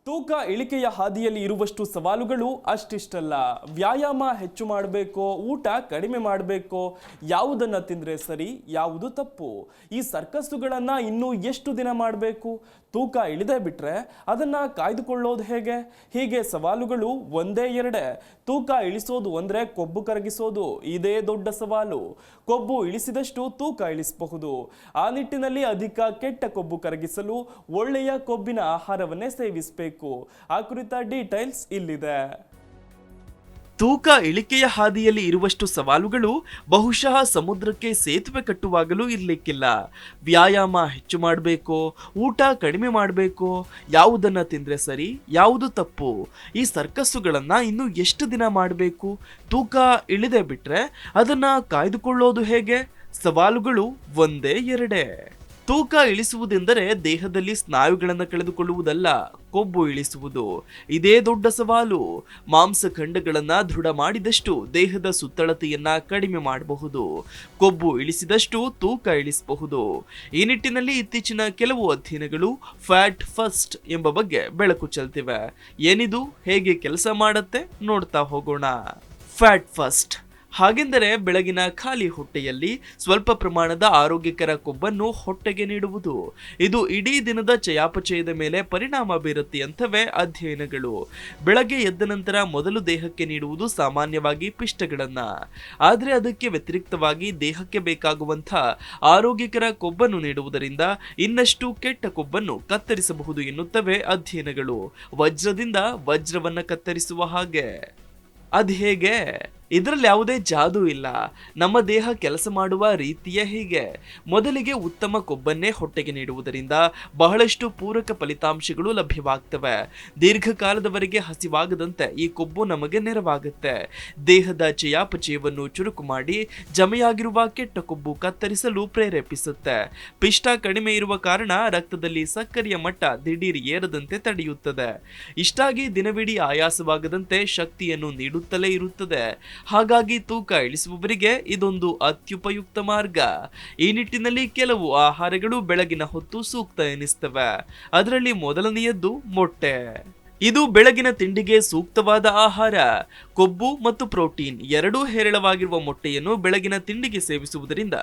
ತೂಕ ಇಳಿಕೆಯ ಹಾದಿಯಲ್ಲಿ ಇರುವಷ್ಟು ಸವಾಲುಗಳು ಅಷ್ಟಿಷ್ಟಲ್ಲ. ವ್ಯಾಯಾಮ ಹೆಚ್ಚು ಮಾಡಬೇಕೋ, ಊಟ ಕಡಿಮೆ ಮಾಡಬೇಕೋ, ಯಾವುದನ್ನು ತಿಂದರೆ ಸರಿ, ಯಾವುದು ತಪ್ಪು? ಈ ಸರ್ಕಸ್ಸುಗಳನ್ನು ಇನ್ನೂ ಎಷ್ಟು ದಿನ ಮಾಡಬೇಕು? ತೂಕ ಇಳಿದೇ ಬಿಟ್ರೆ ಅದನ್ನು ಕಾಯ್ದುಕೊಳ್ಳೋದು ಹೇಗೆ? ಹೀಗೆ ಸವಾಲುಗಳು ಒಂದೇ ಎರಡೇ. ತೂಕ ಇಳಿಸೋದು ಅಂದರೆ ಕೊಬ್ಬು ಕರಗಿಸೋದು, ಇದೇ ದೊಡ್ಡ ಸವಾಲು. ಕೊಬ್ಬು ಇಳಿಸಿದಷ್ಟು ತೂಕ ಇಳಿಸಬಹುದು. ಆ ನಿಟ್ಟಿನಲ್ಲಿ ಅಧಿಕ ಕೆಟ್ಟ ಕೊಬ್ಬು ಕರಗಿಸಲು ಒಳ್ಳೆಯ ಕೊಬ್ಬಿನ ಆಹಾರವನ್ನೇ ಸೇವಿಸಬೇಕು. ಆ ಕುರಿತ ಡೀಟೇಲ್ಸ್ ಇಲ್ಲಿದೆ. ತೂಕ ಇಳಿಕೆಯ ಹಾದಿಯಲ್ಲಿ ಇರುವಷ್ಟು ಸವಾಲುಗಳು ಬಹುಶಃ ಸಮುದ್ರಕ್ಕೆ ಸೇತುವೆ ಕಟ್ಟುವಾಗಲೂ ಇರಲಿಕ್ಕಿಲ್ಲ. ವ್ಯಾಯಾಮ ಹೆಚ್ಚು ಮಾಡಬೇಕೋ, ಊಟ ಕಡಿಮೆ ಮಾಡಬೇಕೋ, ಯಾವುದನ್ನು ತಿಂದರೆ ಸರಿ, ಯಾವುದು ತಪ್ಪು? ಈ ಸರ್ಕಸ್ಸುಗಳನ್ನು ಇನ್ನು ಎಷ್ಟು ದಿನ ಮಾಡಬೇಕು? ತೂಕ ಇಳಿದೇ ಬಿಟ್ರೆ ಅದನ್ನು ಕಾಯ್ದುಕೊಳ್ಳೋದು ಹೇಗೆ? ಸವಾಲುಗಳು ಒಂದೇ ಎರಡೇ. ತೂಕ ಇಳಿಸುವುದೆಂದರೆ ದೇಹದಲ್ಲಿ ಸ್ನಾಯುಗಳನ್ನು ಕಳೆದುಕೊಳ್ಳುವುದಲ್ಲ, ಕೊಬ್ಬು ಇಳಿಸುವುದು. ಇದೇ ದೊಡ್ಡ ಸವಾಲು. ಮಾಂಸಖಂಡಗಳನ್ನು ದೃಢ ಮಾಡಿದಷ್ಟು ದೇಹದ ಸುತ್ತಳತೆಯನ್ನ ಕಡಿಮೆ ಮಾಡಬಹುದು. ಕೊಬ್ಬು ಇಳಿಸಿದಷ್ಟು ತೂಕ ಇಳಿಸಬಹುದು. ಈ ನಿಟ್ಟಿನಲ್ಲಿ ಇತ್ತೀಚಿನ ಕೆಲವು ಅಧ್ಯಯನಗಳು ಫ್ಯಾಟ್ ಫಸ್ಟ್ ಎಂಬ ಬಗ್ಗೆ ಬೆಳಕು ಚೆಲ್ತಿವೆ. ಏನಿದು, ಹೇಗೆ ಕೆಲಸ ಮಾಡುತ್ತೆ ನೋಡ್ತಾ ಹೋಗೋಣ. ಫ್ಯಾಟ್ ಫಸ್ಟ್ ಹಾಗೆಂದರೆ ಬೆಳಗಿನ ಖಾಲಿ ಹೊಟ್ಟೆಯಲ್ಲಿ ಸ್ವಲ್ಪ ಪ್ರಮಾಣದ ಆರೋಗ್ಯಕರ ಕೊಬ್ಬನ್ನು ಹೊಟ್ಟೆಗೆ ನೀಡುವುದು. ಇದು ಇಡೀ ದಿನದ ಚಯಾಪಚಯದ ಮೇಲೆ ಪರಿಣಾಮ ಬೀರುತ್ತೆ ಅಂತವೆ ಅಧ್ಯಯನಗಳು. ಬೆಳಗ್ಗೆ ಎದ್ದ ನಂತರ ಮೊದಲು ದೇಹಕ್ಕೆ ನೀಡುವುದು ಸಾಮಾನ್ಯವಾಗಿ ಪಿಷ್ಟಗಳನ್ನ. ಆದರೆ ಅದಕ್ಕೆ ವ್ಯತಿರಿಕ್ತವಾಗಿ ದೇಹಕ್ಕೆ ಬೇಕಾಗುವಂಥ ಆರೋಗ್ಯಕರ ಕೊಬ್ಬನ್ನು ನೀಡುವುದರಿಂದ ಇನ್ನಷ್ಟು ಕೆಟ್ಟ ಕೊಬ್ಬನ್ನು ಕತ್ತರಿಸಬಹುದು ಎನ್ನುತ್ತವೆ ಅಧ್ಯಯನಗಳು. ವಜ್ರದಿಂದ ವಜ್ರವನ್ನ ಕತ್ತರಿಸುವ ಹಾಗೆ. ಅದ್ ಹೇಗೆ? ಇದರಲ್ಲಿ ಯಾವುದೇ ಜಾದೂ ಇಲ್ಲ. ನಮ್ಮ ದೇಹ ಕೆಲಸ ಮಾಡುವ ರೀತಿಯೇ ಹೀಗೆ. ಮೊದಲಿಗೆ ಉತ್ತಮ ಕೊಬ್ಬನ್ನೇ ಹೊಟ್ಟೆಗೆ ನೀಡುವುದರಿಂದ ಬಹಳಷ್ಟು ಪೂರಕ ಫಲಿತಾಂಶಗಳು ಲಭ್ಯವಾಗ್ತವೆ. ದೀರ್ಘಕಾಲದವರೆಗೆ ಹಸಿವಾಗದಂತೆ ಈ ಕೊಬ್ಬು ನಮಗೆ ನೆರವಾಗುತ್ತೆ. ದೇಹದ ಚಯಾಪಚಯವನ್ನು ಚುರುಕು ಮಾಡಿ ಜಮೆಯಾಗಿರುವ ಕೆಟ್ಟ ಕೊಬ್ಬು ಕತ್ತರಿಸಲು ಪ್ರೇರೇಪಿಸುತ್ತೆ. ಪಿಷ್ಟ ಕಡಿಮೆ ಇರುವ ಕಾರಣ ರಕ್ತದಲ್ಲಿ ಸಕ್ಕರೆಯ ಮಟ್ಟ ದಿಢೀರ್ ಏರದಂತೆ ತಡೆಯುತ್ತದೆ. ಇಷ್ಟಾಗಿ ದಿನವಿಡೀ ಆಯಾಸವಾಗದಂತೆ ಶಕ್ತಿಯನ್ನು ನೀಡುತ್ತಲೇ ಇರುತ್ತದೆ. ಹಾಗಾಗಿ ತೂಕ ಇಳಿಸುವವರಿಗೆ ಇದೊಂದು ಅತ್ಯುಪಯುಕ್ತ ಮಾರ್ಗ. ಈ ನಿಟ್ಟಿನಲ್ಲಿ ಕೆಲವು ಆಹಾರಗಳು ಬೆಳಗಿನ ಹೊತ್ತು ಸೂಕ್ತ ಎನಿಸ್ತವೆ. ಅದರಲ್ಲಿ ಮೊದಲನೆಯದ್ದು ಮೊಟ್ಟೆ. ಇದು ಬೆಳಗಿನ ತಿಂಡಿಗೆ ಸೂಕ್ತವಾದ ಆಹಾರ. ಕೊಬ್ಬು ಮತ್ತು ಪ್ರೋಟೀನ್ ಎರಡೂ ಹೇರಳವಾಗಿರುವ ಮೊಟ್ಟೆಯನ್ನು ಬೆಳಗಿನ ತಿಂಡಿಗೆ ಸೇವಿಸುವುದರಿಂದ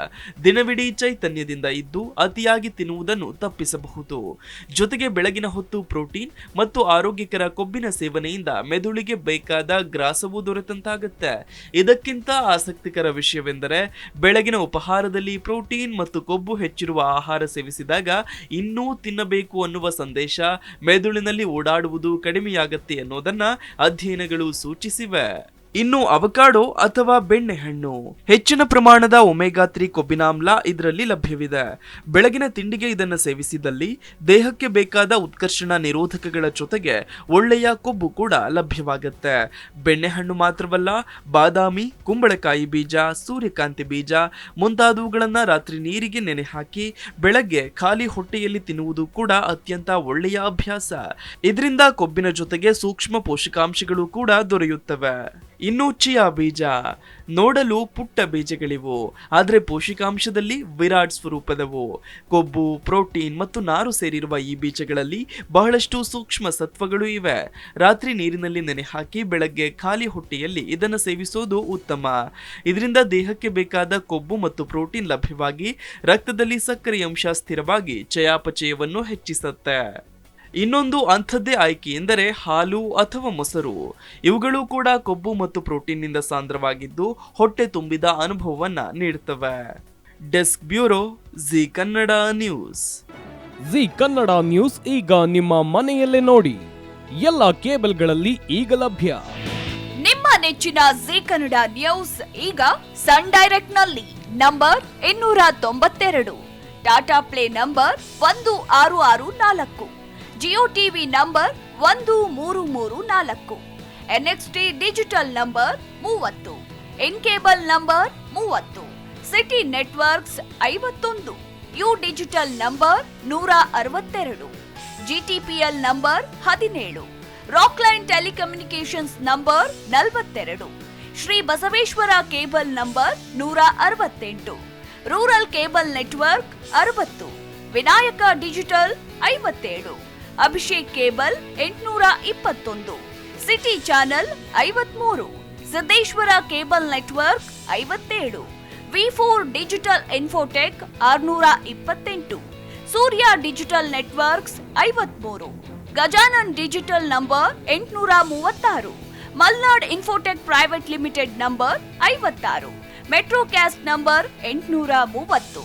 ದಿನವಿಡೀ ಚೈತನ್ಯದಿಂದ ಇದ್ದು ಅತಿಯಾಗಿ ತಿನ್ನುವುದನ್ನು ತಪ್ಪಿಸಬಹುದು. ಜೊತೆಗೆ ಬೆಳಗಿನ ಹೊತ್ತು ಪ್ರೋಟೀನ್ ಮತ್ತು ಆರೋಗ್ಯಕರ ಕೊಬ್ಬಿನ ಸೇವನೆಯಿಂದ ಮೆದುಳಿಗೆ ಬೇಕಾದ ಗ್ರಾಸವೂ ದೊರೆತಂತಾಗುತ್ತೆ. ಇದಕ್ಕಿಂತ ಆಸಕ್ತಿಕರ ವಿಷಯವೆಂದರೆ ಬೆಳಗಿನ ಉಪಹಾರದಲ್ಲಿ ಪ್ರೋಟೀನ್ ಮತ್ತು ಕೊಬ್ಬು ಹೆಚ್ಚಿರುವ ಆಹಾರ ಸೇವಿಸಿದಾಗ ಇನ್ನೂ ತಿನ್ನಬೇಕು ಅನ್ನುವ ಸಂದೇಶ ಮೆದುಳಿನಲ್ಲಿ ಓಡಾಡುವುದು ಕಡಿಮೆಯಾಗತ್ತೆ ಅನ್ನೋದನ್ನ ಅಧ್ಯಯನಗಳು ಸೂಚಿಸಿವೆ. ಇನ್ನು ಅವಕಾಡೋ ಅಥವಾ ಬೆಣ್ಣೆಹಣ್ಣು. ಹೆಚ್ಚಿನ ಪ್ರಮಾಣದ ಒಮೆಗಾ 3 ಕೊಬ್ಬಿನಾಮ್ಲ ಇದರಲ್ಲಿ ಲಭ್ಯವಿದೆ. ಬೆಳಗಿನ ತಿಂಡಿಗೆ ಇದನ್ನು ಸೇವಿಸಿದಲ್ಲಿ ದೇಹಕ್ಕೆ ಬೇಕಾದ ಉತ್ಕರ್ಷಣ ನಿರೋಧಕಗಳ ಜೊತೆಗೆ ಒಳ್ಳೆಯ ಕೊಬ್ಬು ಕೂಡ ಲಭ್ಯವಾಗುತ್ತೆ. ಬೆಣ್ಣೆಹಣ್ಣು ಮಾತ್ರವಲ್ಲ, ಬಾದಾಮಿ, ಕುಂಬಳಕಾಯಿ ಬೀಜ, ಸೂರ್ಯಕಾಂತಿ ಬೀಜ ಮುಂತಾದವುಗಳನ್ನು ರಾತ್ರಿ ನೀರಿಗೆ ನೆನೆ ಹಾಕಿ ಬೆಳಗ್ಗೆ ಖಾಲಿ ಹೊಟ್ಟೆಯಲ್ಲಿ ತಿನ್ನುವುದು ಕೂಡ ಅತ್ಯಂತ ಒಳ್ಳೆಯ ಅಭ್ಯಾಸ. ಇದರಿಂದ ಕೊಬ್ಬಿನ ಜೊತೆಗೆ ಸೂಕ್ಷ್ಮ ಪೋಷಕಾಂಶಗಳು ಕೂಡ ದೊರೆಯುತ್ತವೆ. ಇನ್ನು ಚಿಯಾ ಬೀಜ. ನೋಡಲು ಪುಟ್ಟ ಬೀಜಗಳಿವು, ಆದರೆ ಪೋಷಕಾಂಶದಲ್ಲಿ ವಿರಾಟ್ ಸ್ವರೂಪದವು. ಕೊಬ್ಬು, ಪ್ರೋಟೀನ್ ಮತ್ತು ನಾರು ಸೇರಿರುವ ಈ ಬೀಜಗಳಲ್ಲಿ ಬಹಳಷ್ಟು ಸೂಕ್ಷ್ಮ ಸತ್ವಗಳು ಇವೆ. ರಾತ್ರಿ ನೀರಿನಲ್ಲಿ ನೆನೆ ಹಾಕಿ ಬೆಳಗ್ಗೆ ಖಾಲಿ ಹೊಟ್ಟೆಯಲ್ಲಿ ಇದನ್ನು ಸೇವಿಸೋದು ಉತ್ತಮ. ಇದರಿಂದ ದೇಹಕ್ಕೆ ಬೇಕಾದ ಕೊಬ್ಬು ಮತ್ತು ಪ್ರೋಟೀನ್ ಲಭ್ಯವಾಗಿ ರಕ್ತದಲ್ಲಿ ಸಕ್ಕರೆಯ ಅಂಶ ಸ್ಥಿರವಾಗಿ ಚಯಾಪಚಯವನ್ನು ಹೆಚ್ಚಿಸುತ್ತೆ. ಇನ್ನೊಂದು ಅಂಥದ್ದೇ ಆಯ್ಕೆ ಎಂದರೆ ಹಾಲು ಅಥವಾ ಮೊಸರು. ಇವುಗಳು ಕೂಡ ಕೊಬ್ಬು ಮತ್ತು ಪ್ರೋಟೀನ್ನಿಂದ ಸಾಂದ್ರವಾಗಿದ್ದು ಹೊಟ್ಟೆ ತುಂಬಿದ ಅನುಭವವನ್ನ ನೀಡುತ್ತವೆ. Desk bureau, G Kannada news. G Kannada news ಈಗ ನಿಮ್ಮ ಮನೆಯಲ್ಲೇ ನೋಡಿ. ಎಲ್ಲ ಕೇಬಲ್ಗಳಲ್ಲಿ ಈಗ ಲಭ್ಯ. ನಿಮ್ಮ ನೆಚ್ಚಿನ ಜಿ ಕನ್ನಡ ನ್ಯೂಸ್ ಈಗ ಸನ್ ಡೈರೆಕ್ಟ್ ನಲ್ಲಿ number 292, Tata play number 1664, Jio TV number 1334, NXT digital number 30, in cable number 30, city networks 51, U digital number 162, GTPL number 17, Rockline telecommunications number 42, Shri Basaveshwara cable number 168, rural cable network 60, Vinayaka digital 57, Abhishek cable 821, city channel 53, Siddeshwara cable network 57, V4 digital Infotech 628, Surya digital networks 53, Gajanan digital number 836, Malnad Infotech private limited number 56, Metrocast number 830,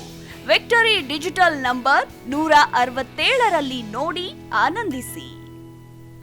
Victory digital number 167ರಲ್ಲಿ ನೋಡಿ ಆನಂದಿಸಿ.